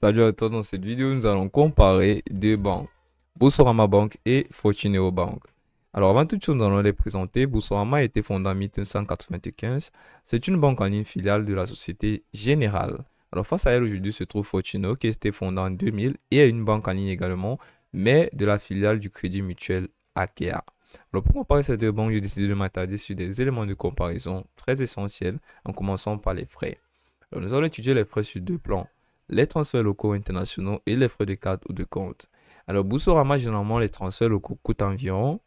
Salut à toi, dans cette vidéo, nous allons comparer deux banques, Boursorama Bank et Fortuneo Bank. Alors avant toute chose, nous allons les présenter. Boursorama a été fondée en 1995. C'est une banque en ligne filiale de la Société Générale. Alors face à elle aujourd'hui se trouve Fortuneo qui a été fondée en 2000 et est une banque en ligne également, mais de la filiale du Crédit Mutuel Akea. Alors pour comparer ces deux banques, j'ai décidé de m'attarder sur des éléments de comparaison très essentiels en commençant par les frais. Alors, nous allons étudier les frais sur deux plans, les transferts locaux internationaux et les frais de carte ou de compte. Alors, Boursorama, généralement, les transferts locaux coûtent environ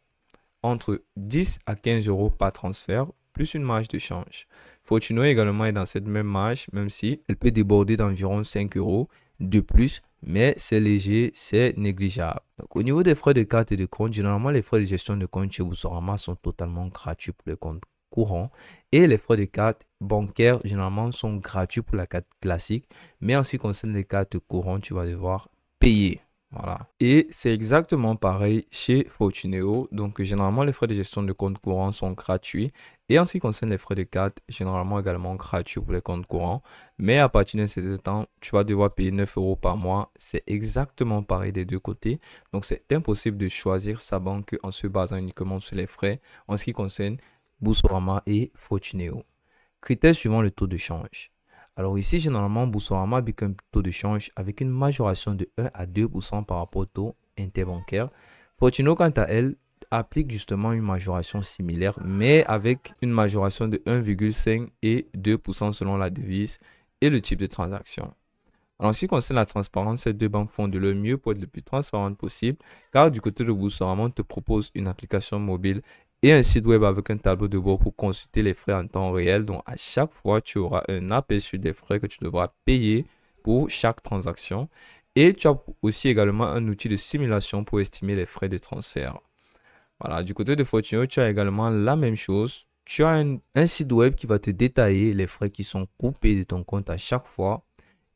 entre 10 à 15 euros par transfert, plus une marge de change. Fortuno également est dans cette même marge, même si elle peut déborder d'environ 5 euros de plus, mais c'est léger, c'est négligeable. Donc, au niveau des frais de carte et de compte, généralement, les frais de gestion de compte chez Boursorama sont totalement gratuits pour les comptes courants et les frais de carte bancaires, généralement, sont gratuits pour la carte classique, mais en ce qui concerne les cartes courantes, tu vas devoir payer. Voilà. Et c'est exactement pareil chez Fortuneo. Donc, généralement, les frais de gestion de compte courant sont gratuits. Et en ce qui concerne les frais de carte, généralement également gratuits pour les comptes courants. Mais à partir d'un certain temps, tu vas devoir payer 9 euros par mois. C'est exactement pareil des deux côtés. Donc, c'est impossible de choisir sa banque en se basant uniquement sur les frais en ce qui concerne Boursorama et Fortuneo. Critère suivant le taux de change. Alors ici, généralement, Boursorama applique un taux de change avec une majoration de 1 à 2% par rapport au taux interbancaire. Fortuno, quant à elle, applique justement une majoration similaire, mais avec une majoration de 1,5 et 2% selon la devise et le type de transaction. Alors, en ce qui concerne la transparence, ces deux banques font de leur mieux pour être le plus transparente possible, car du côté de Boursorama, on te propose une application mobile et un site web avec un tableau de bord pour consulter les frais en temps réel. Donc, à chaque fois, tu auras un aperçu des frais que tu devras payer pour chaque transaction. Et tu as aussi également un outil de simulation pour estimer les frais de transfert. Voilà, du côté de Fortuneo, tu as également la même chose. Tu as un site web qui va te détailler les frais qui sont coupés de ton compte à chaque fois.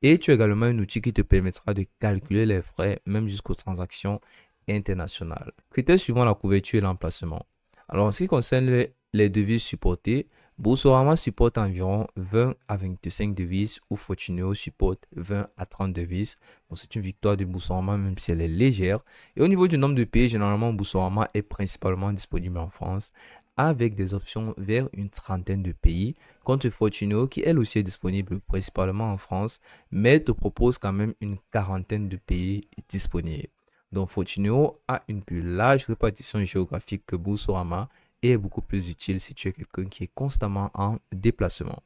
Et tu as également un outil qui te permettra de calculer les frais, même jusqu'aux transactions internationales. Critère suivant la couverture et l'emplacement. Alors, en ce qui concerne les devises supportées, Boursorama supporte environ 20 à 25 devises ou Fortuneo supporte 20 à 30 devises. Donc, c'est une victoire de Boursorama, même si elle est légère. Et au niveau du nombre de pays, généralement, Boursorama est principalement disponible en France avec des options vers une trentaine de pays, contre Fortuneo qui elle aussi est disponible principalement en France, mais te propose quand même une quarantaine de pays disponibles. Donc Fortuneo a une plus large répartition géographique que Boursorama et est beaucoup plus utile si tu es quelqu'un qui est constamment en déplacement.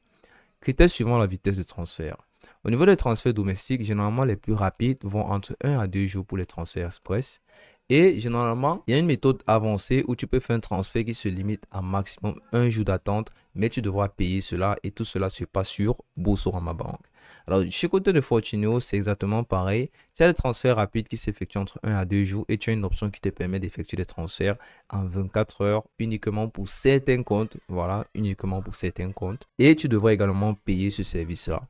Critère suivant la vitesse de transfert. Au niveau des transferts domestiques, généralement les plus rapides vont entre 1 à 2 jours pour les transferts express. Et généralement, il y a une méthode avancée où tu peux faire un transfert qui se limite à maximum un jour d'attente, mais tu devras payer cela et tout cela se passe sur Boursorama Bank. Alors, chez côté de Fortuneo, c'est exactement pareil. Tu as des transferts rapides qui s'effectuent entre 1 à 2 jours et tu as une option qui te permet d'effectuer des transferts en 24 heures uniquement pour certains comptes. Voilà, uniquement pour certains comptes. Et tu devras également payer ce service-là.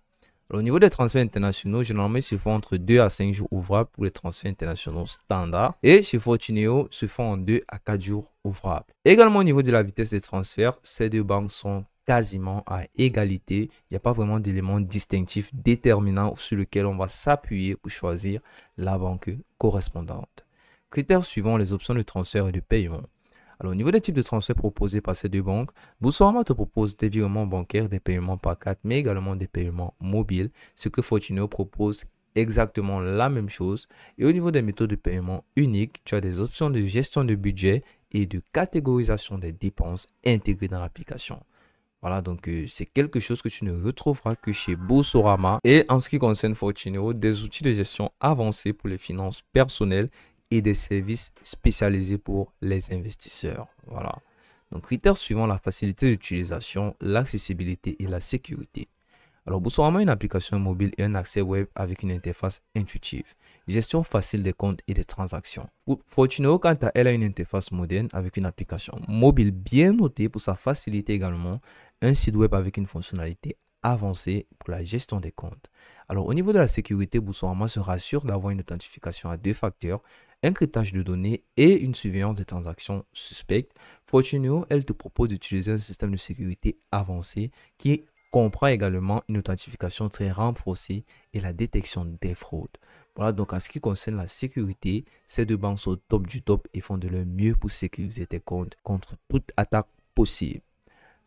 Au niveau des transferts internationaux, généralement, ils se font entre 2 à 5 jours ouvrables pour les transferts internationaux standards. Et chez Fortuneo, se font en 2 à 4 jours ouvrables. Également, au niveau de la vitesse des transferts, ces deux banques sont quasiment à égalité. Il n'y a pas vraiment d'éléments distinctifs déterminants sur lesquels on va s'appuyer pour choisir la banque correspondante. Critères suivants, les options de transfert et de paiement. Alors, au niveau des types de transferts proposés par ces deux banques, Boursorama te propose des virements bancaires, des paiements par carte, mais également des paiements mobiles, ce que Fortuneo propose exactement la même chose. Et au niveau des méthodes de paiement uniques, tu as des options de gestion de budget et de catégorisation des dépenses intégrées dans l'application. Voilà, donc c'est quelque chose que tu ne retrouveras que chez Boursorama. Et en ce qui concerne Fortuneo, des outils de gestion avancés pour les finances personnelles et des services spécialisés pour les investisseurs. Voilà. Donc, critères suivants, la facilité d'utilisation, l'accessibilité et la sécurité. Alors, Boursorama a une application mobile et un accès web avec une interface intuitive. Gestion facile des comptes et des transactions. Fortuneo, quant à elle, a une interface moderne avec une application mobile bien notée pour sa facilité également. Un site web avec une fonctionnalité avancée pour la gestion des comptes. Alors, au niveau de la sécurité, Boursorama se rassure d'avoir une authentification à deux facteurs, un cryptage de données et une surveillance des transactions suspectes. Fortuneo, elle te propose d'utiliser un système de sécurité avancé qui comprend également une authentification très renforcée et la détection des fraudes. Voilà, donc en ce qui concerne la sécurité, ces deux banques sont au top du top et font de leur mieux pour sécuriser tes comptes contre toute attaque possible.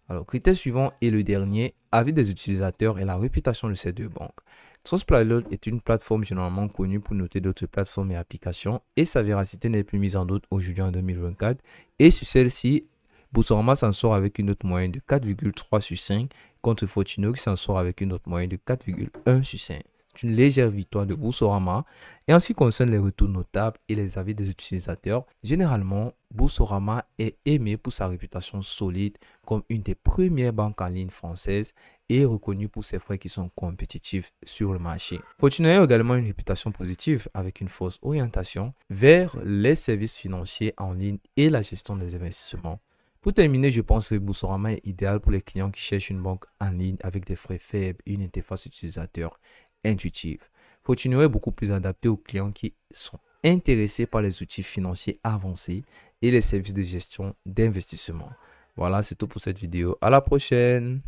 Alors, critère suivant et le dernier, avis des utilisateurs et la réputation de ces deux banques. Trustpilot est une plateforme généralement connue pour noter d'autres plateformes et applications et sa véracité n'est plus mise en doute aujourd'hui en 2024. Et sur celle-ci, Boursorama s'en sort avec une note moyenne de 4,3 sur 5 contre Fortino qui s'en sort avec une note moyenne de 4,1 sur 5. C'est une légère victoire de Boursorama. Et en ce qui concerne les retours notables et les avis des utilisateurs, généralement, Boursorama est aimé pour sa réputation solide comme une des premières banques en ligne françaises et reconnue pour ses frais qui sont compétitifs sur le marché. Fortino a également une réputation positive avec une forte orientation vers les services financiers en ligne et la gestion des investissements. Pour terminer, je pense que Boursorama est idéal pour les clients qui cherchent une banque en ligne avec des frais faibles et une interface utilisateur intuitive. Fortino est beaucoup plus adapté aux clients qui sont intéressés par les outils financiers avancés et les services de gestion d'investissement. Voilà, c'est tout pour cette vidéo. À la prochaine!